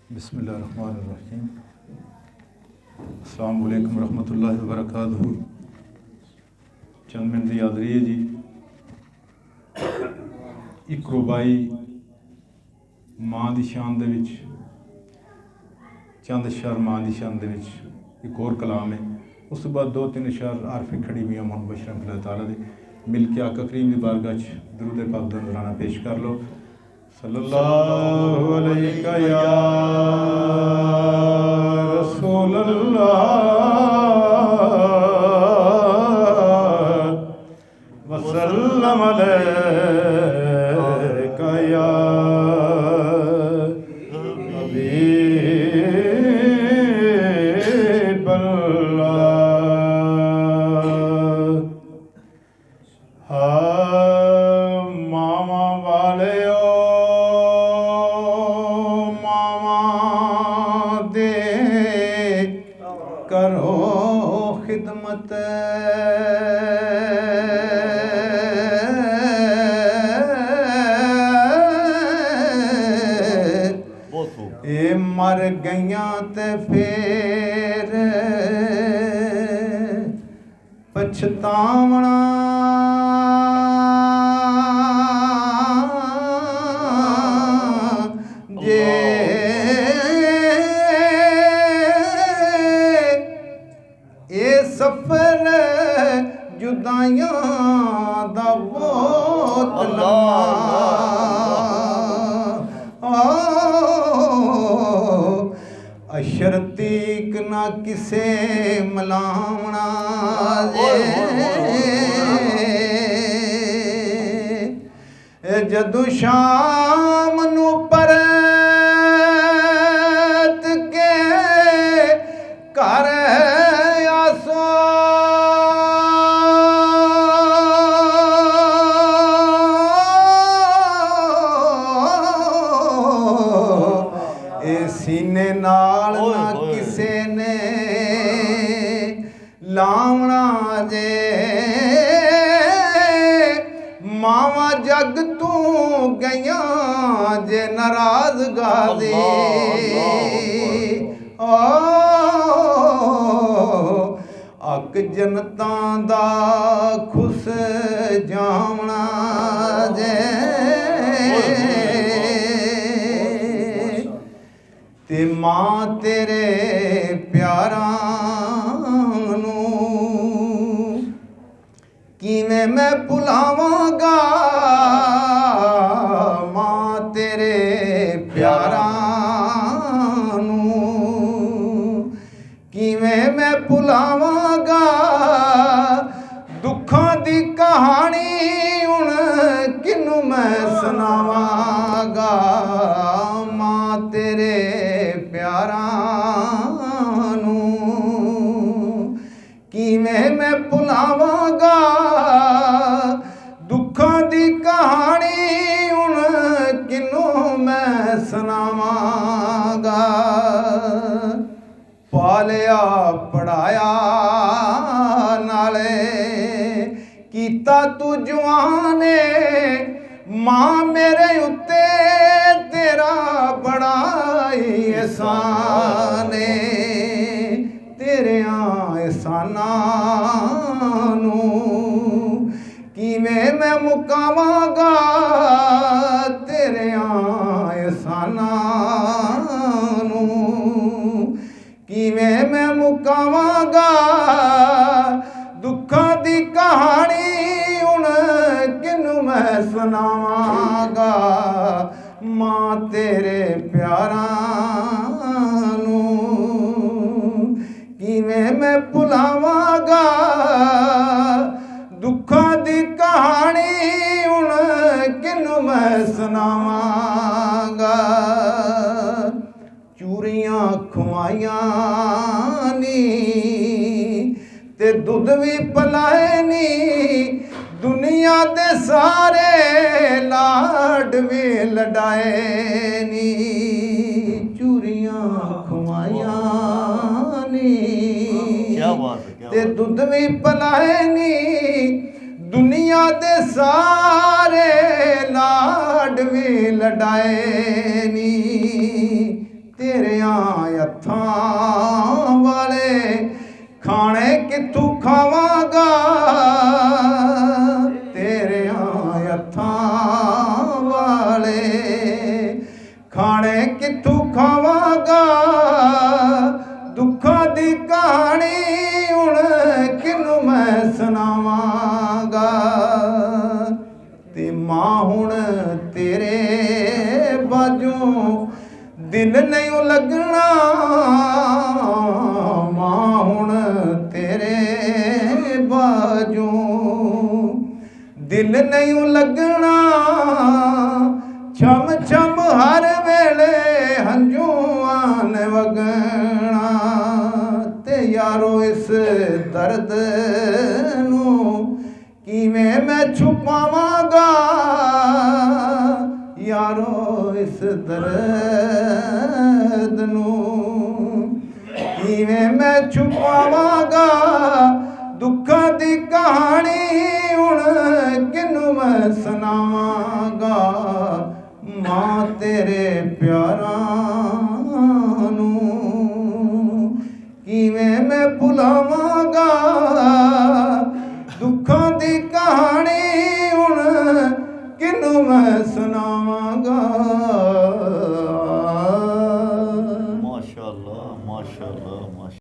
बिस्मिल्लाहिर्रहमानिर्रहीम। अस्सलामु अलैकुम रहमतुल्लाहि व बरकातुहू। चंद मिनट की हाज़री है जी। एक रुबाई माँ की शान दे विच, चंद अशर माँ की शान दे विच एक और कलाम है। उस तो बाद 2-3 अशर आरफी खड़ी मियाँ मोहम्मद बशीर अहमद ताला दे मिल के आका करीम की बारगाह दरूद पाक दा नज़राना पेश कर लो। सल्लल्लाहु अलैका या रसूल अल्लाह वसल्लम अलैका या हबीब अल्लाह। मामा वाले करो खिदमत ए मर गईयां ते फिर पछतावना जे सफर जुदाइयां दा बहुत लम्मा अशरतीक ना किसे मलावना जदू शाम नू परत के कर सीने नाल ना किसे ने लावना जे मावा जग तू गईया जे नाराज गादी अक जनता दा खुश जावना जे ते मां तेरे प्यारां नू किवें मैं भुलावांगा। मां तेरे प्यारां नू किवें मैं भुलावांगा। दुखां दी कहानी हुण किनू मैं सुनावांगा। मां तेरे प्यारां नू किवें मैं भुलावांगा। दुखां दी कहानी हुण किनू मैं सुनावांगा। पालिया पढ़ाया नाले कीता तू जवाने मां मेरे उत्ते तेरा बड़ा एहसान तेरे एहसानां नू किवें मैं मुकावांगा। तेरे एहसानां नू किवें मैं मुकावांगा। दुखां दी कहानी हुण किनू मैं सुनावांगा। मां तेरे प्यारां नू किवें मैं भुलावांगा। दुखां दी कहानी हुण किनू मैं सुनावांगा। चूरियां खुआइयां नी ते दुध भी पलाए नी। दुनिया दे सारे लाड भी लडाए नी। चूरियां खुआइयां नी ते दुध भी पलाए नी। दुनिया दे सारे लाड भी लडाए नी। तेरियां हत्थां वाले खाने कित्थों खावांगा, तेरियां हत्थां वाले खाने कित्थों खावांगा। दुखा दी कहानी हुण किनू मैं सुनावांगा, ते मां हुण तेरे बाजों दिल नहीं लगना, मां हुण तेरे बाजों दिल नहीं लगना। छम छम हर वेले हंझूआं ने वगना, ते यारो इस दर्द नू किवें मैं छुपावांगा, यारो इस दर्द नू किवें मैं छुपावांगा। दुखा दी कहानी हुण किनू मैं सुनावां।